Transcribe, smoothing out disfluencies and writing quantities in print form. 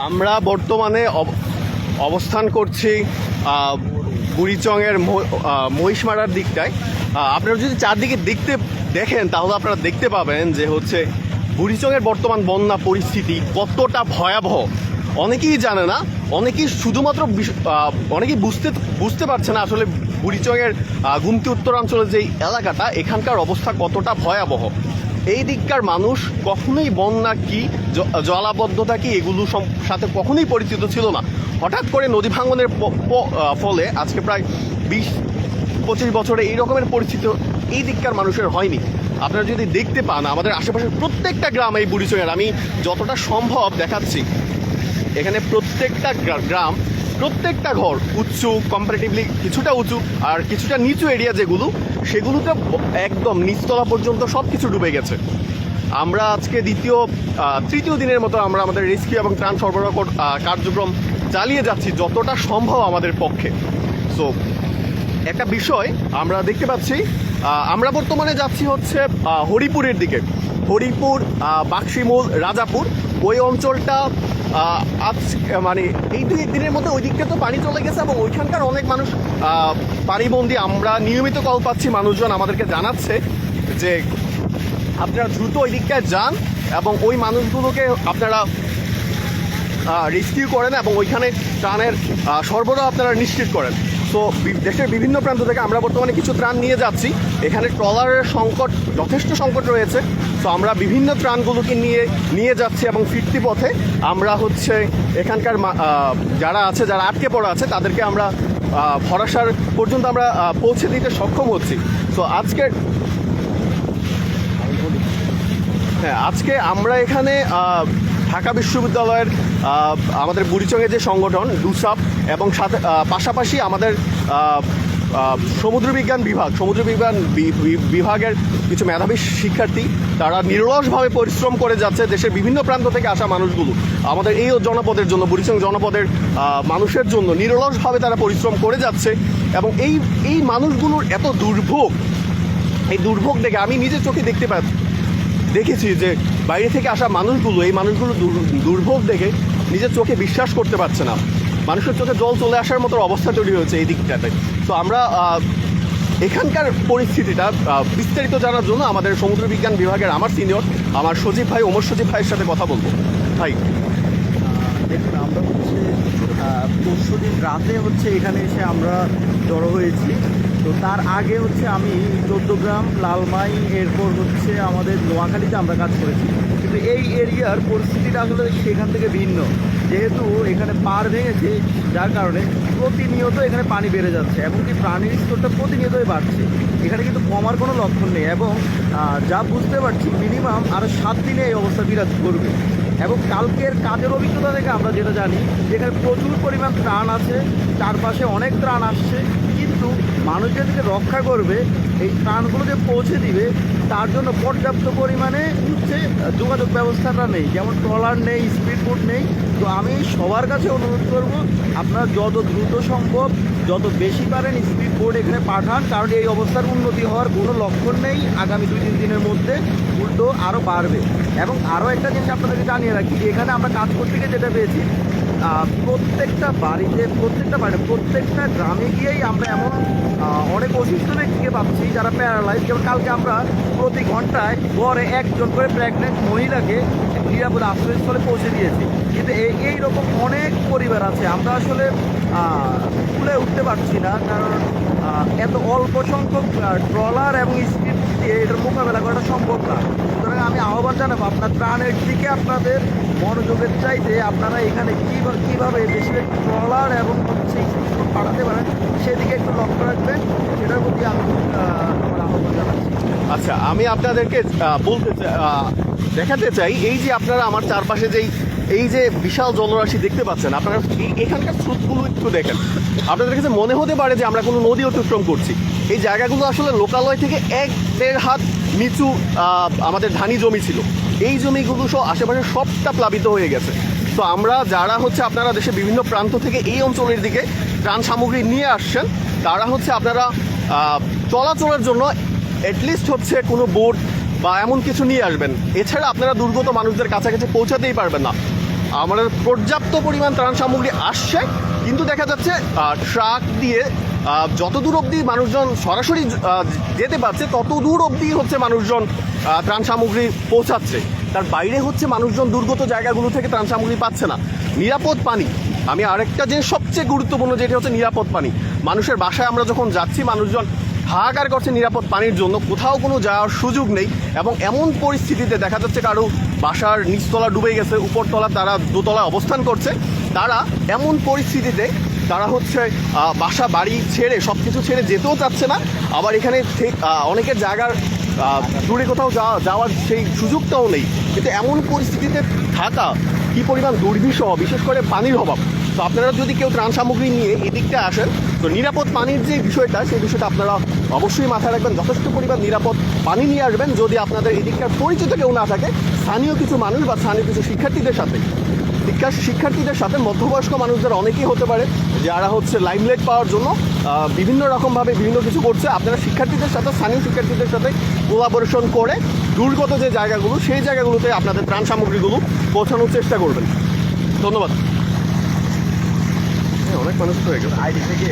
আমরা বর্তমানে অবস্থান করছি বুড়িচংয়ের মহিষমারার দিকটায়। আপনারা যদি চারদিকে দেখেন তাহলে আপনারা দেখতে পাবেন যে হচ্ছে বুড়িচংয়ের বর্তমান বন্যা পরিস্থিতি কতটা ভয়াবহ। অনেকেই জানে না, অনেকেই শুধুমাত্র অনেকেই বুঝতে পারছে না আসলে বুড়িচংয়ের গুমতি উত্তরাঞ্চলের যে এলাকাটা, এখানকার অবস্থা কতটা ভয়াবহ। এই দিককার মানুষ কখনোই বন্যা কি, জলাবদ্ধতা কি, এগুলোর সাথে কখনোই পরিচিত ছিল না। হঠাৎ করে নদী ভাঙনের ফলে আজকে প্রায় 20-25 বছরে এই রকমের পরিস্থিতি এই দিককার মানুষের হয়নি। আপনারা যদি দেখতে পান আমাদের আশেপাশের প্রত্যেকটা গ্রাম এই বুড়িচংয়ের, আমি যতটা সম্ভব দেখাচ্ছি, এখানে প্রত্যেকটা গ্রাম, প্রত্যেকটা ঘর উঁচু, কম্পারেটিভলি কিছুটা উঁচু আর কিছুটা নিচু এরিয়া যেগুলো, সেগুলোতে একদম নিচতলা পর্যন্ত সব কিছু ডুবে গেছে। আমরা আজকে তৃতীয় দিনের মতো আমরা আমাদের রেস্কিউ এবং ত্রাণ সরবরাহ কার্যক্রম চালিয়ে যাচ্ছি যতটা সম্ভব আমাদের পক্ষে। সো একটা বিষয় আমরা দেখতে পাচ্ছি, আমরা বর্তমানে যাচ্ছি হচ্ছে হরিপুরের দিকে। হরিপুর, বাক্সিমূল, রাজাপুর, ওই অঞ্চলটা আজ মানে এই 2 দিনের মধ্যে ওই দিকটা তো পানি চলে গেছে এবং ওইখানকার অনেক মানুষ পানিবন্দী। আমরা নিয়মিত কল পাচ্ছি, মানুষজন আমাদেরকে জানাচ্ছে যে আপনারা দ্রুত ওই দিকটায় যান এবং ওই মানুষগুলোকে আপনারা রেস্কিউ করেন এবং ওইখানে ত্রাণের সরবরাহ আপনারা নিশ্চিত করেন। তো দেশের বিভিন্ন প্রান্ত থেকে আমরা বর্তমানে কিছু ত্রাণ নিয়ে যাচ্ছি। এখানে ট্রলারের যথেষ্ট সংকট রয়েছে। তো আমরা বিভিন্ন ত্রাণগুলোকে নিয়ে যাচ্ছি এবং ফিরতি পথে আমরা হচ্ছে এখানকার যারা আটকে পড়া আছে তাদেরকে আমরা ভরসার পর্যন্ত আমরা পৌঁছে দিতে সক্ষম হচ্ছি। তো আজকে আমরা এখানে ঢাকা বিশ্ববিদ্যালয়ের আমাদের বুড়িচংয়ের যে সংগঠন ডুসাপ এবং সাথে পাশাপাশি আমাদের সমুদ্র বিজ্ঞান বিভাগের কিছু মেধাবী শিক্ষার্থী, তারা নিরলসভাবে পরিশ্রম করে যাচ্ছে দেশের বিভিন্ন প্রান্ত থেকে আসা মানুষগুলো আমাদের এই জনপদের জন্য, বুড়িচং জনপদের মানুষের জন্য নিরলসভাবে তারা পরিশ্রম করে যাচ্ছে। এবং এই মানুষগুলোর এত এই দুর্ভোগ দেখে আমি নিজের চোখে দেখেছি যে বাইরে থেকে আসা এই মানুষগুলো দুর্ভোগ দেখে নিজের চোখে বিশ্বাস করতে পারছে না। মানুষের চোখে জল চলে আসার মতো অবস্থা তৈরি হয়েছে এই দিকটাতে। তো আমরা এখানকার পরিস্থিতিটা বিস্তারিত জানার জন্য আমাদের সমুদ্র বিজ্ঞান বিভাগের আমার সিনিয়র আমার সজীব ভাই, ওমর সজীব ভাইয়ের সাথে কথা বলবো। ভাই দেখুন, আমরা পরশুদিন রাতে এখানে এসে আমরা জড়ো হয়েছি। তো তার আগে আমি চৌদ্দগ্রাম, লালমাই, এরপর আমাদের নোয়াখালীতে আমরা কাজ করেছি। কিন্তু এই এরিয়ার পরিস্থিতিটা আসলে সেখান থেকে ভিন্ন, যেহেতু এখানে পাড় ভেঙেছে, যার কারণে প্রতিনিয়ত এখানে পানি বেড়ে যাচ্ছে এবং কি প্রাণীর স্তরটা প্রতিনিয়তই বাড়ছে। এখানে কিন্তু কমার কোনো লক্ষণ নেই এবং যা বুঝতে পারছি মিনিমাম আরও 7 দিনে এই অবস্থা বিরাজ করবে। এবং কালকের কাজের অভিজ্ঞতা থেকে আমরা যেটা জানি, যেখানে প্রচুর পরিমাণ ত্রাণ আছে, চারপাশে অনেক ত্রাণ আসছে, কিন্তু মানুষদেরকে রক্ষা করবে, এই ত্রাণগুলো যে পৌঁছে দিবে তার জন্য পর্যাপ্ত পরিমাণে যোগাযোগ ব্যবস্থাটা নেই, যেমন ট্রলার নেই, স্পিড বোট নেই। তো আমি সবার কাছে অনুরোধ করব, আপনারা যত দ্রুত সম্ভব, যত বেশি পারেন স্পিড বোট এখানে পাঠান, কারণ এই অবস্থার উন্নতি হওয়ার কোনো লক্ষণ নেই। আগামী 2-3 দিনের মধ্যে উল্টো আরও বাড়বে। এবং আরও একটা জিনিস আপনাদেরকে জানিয়ে রাখি, এখানে আমরা কাজ করতে গিয়ে যেটা পেয়েছি, প্রত্যেকটা গ্রামে গিয়েই আমরা এমন অনেক অসুস্থ ব্যক্তিকে পাচ্ছি যারা প্যারালাইজ। যেমন কালকে আমরা প্রতি ঘন্টায় গড়ে 1 জন করে প্রেগনেন্ট মহিলাকে নিরাপদ আশ্রয়স্থলে পৌঁছে দিয়েছি। কিন্তু এইরকম অনেক পরিবার আছে, আমরা আসলে তুলে উঠতে পারছি না, কারণ এত অল্প সংখ্যক ট্রলার এবং স্পিড দিয়ে এটার মোকাবেলা করাটা সম্ভব না। সুতরাং আমি আহ্বান জানাবো, আপনার ত্রাণের দিকে আপনাদের মনোযোগের চাইতে আপনারা এখানে কীভাবে বেশি ট্রলার এবং পাঠাতে পারেন সেদিকে একটু লক্ষ্য রাখবেন, সেটার প্রতি আমি আমার আহ্বান জানাচ্ছি। আচ্ছা, আমি আপনাদেরকে দেখাতে চাই, এই যে আপনারা আমার চারপাশে এই যে বিশাল জলরাশি দেখতে পাচ্ছেন, আপনারা এখানকার স্রোতগুলো একটু দেখেন। আপনাদের কাছে মনে হতে পারে যে আমরা কোনো নদী অতিক্রম করছি। এই জায়গাগুলো আসলে লোকালয় থেকে 1-1.5 হাত নিচু আমাদের ধানি জমি ছিল। এই জমিগুলো সব আশেপাশে সবটা প্লাবিত হয়ে গেছে। তো আমরা যারা আপনারা দেশের বিভিন্ন প্রান্ত থেকে এই অঞ্চলের দিকে ত্রাণ সামগ্রী নিয়ে আসছেন, তারা আপনারা চলাচলের জন্য অ্যাটলিস্ট কোনো বোট বা এমন কিছু নিয়ে আসবেন। এছাড়া আপনারা দুর্গত মানুষদের কাছাকাছি পৌঁছাতেই পারবেন না। আমাদের পর্যাপ্ত পরিমাণ ত্রাণ সামগ্রী আসছে, কিন্তু দেখা যাচ্ছে ট্রাক দিয়ে যত দূর অবধি মানুষজন সরাসরি যেতে পারছে তত দূর অবধি হচ্ছে মানুষজন ত্রাণ সামগ্রী পৌঁছাচ্ছে। তার বাইরে হচ্ছে মানুষজন দুর্গত জায়গাগুলো থেকে ত্রাণ সামগ্রী পাচ্ছে না। নিরাপদ পানি, আমি আরেকটা যে সবচেয়ে গুরুত্বপূর্ণ যেটা হচ্ছে নিরাপদ পানি। মানুষের বাসায় আমরা যখন যাচ্ছি মানুষজন হাহাকার করছে নিরাপদ পানির জন্য, কোথাও কোনো যাওয়ার সুযোগ নেই। এবং এমন পরিস্থিতিতে দেখা যাচ্ছে কারো বাসার নিচতলা ডুবে গেছে, উপরতলা তারা দোতলায় অবস্থান করছে। তারা এমন পরিস্থিতিতে তারা হচ্ছে বাসা বাড়ি ছেড়ে সব কিছু ছেড়ে যেতেও চাচ্ছে না, আবার এখানে অনেকের জায়গার দূরে কোথাও যাওয়ার সেই সুযোগটাও নেই। কিন্তু এমন পরিস্থিতিতে থাকা কী পরিমাণ দুর্বিষহ, বিশেষ করে পানির অভাব। তো আপনারা যদি কেউ ত্রাণ সামগ্রী নিয়ে এদিকটা আসেন, তো নিরাপদ পানির যে বিষয়টা সেই বিষয়টা আপনারা অবশ্যই মাথায় রাখবেন। যথেষ্ট পরিমাণ নিরাপদ পানি নিয়ে আসবেন। যদি আপনাদের এদিকটার পরিচিত কেউ না থাকে, স্থানীয় কিছু মানুষ বা স্থানীয় কিছু শিক্ষার্থীদের সাথে মধ্যবয়স্ক মানুষদের অনেকেই হতে পারে যারা হচ্ছে লাইমলাইট পাওয়ার জন্য বিভিন্ন রকমভাবে বিভিন্ন কিছু করছে। আপনারা স্থানীয় শিক্ষার্থীদের সাথে কোলাবোরেশন করে দুর্গত যে জায়গাগুলো সেই জায়গাগুলোতে আপনাদের ত্রাণ সামগ্রীগুলো পৌঁছানোর চেষ্টা করবেন। ধন্যবাদ। অনেক মানুষ হয়ে গেল আইডি থেকে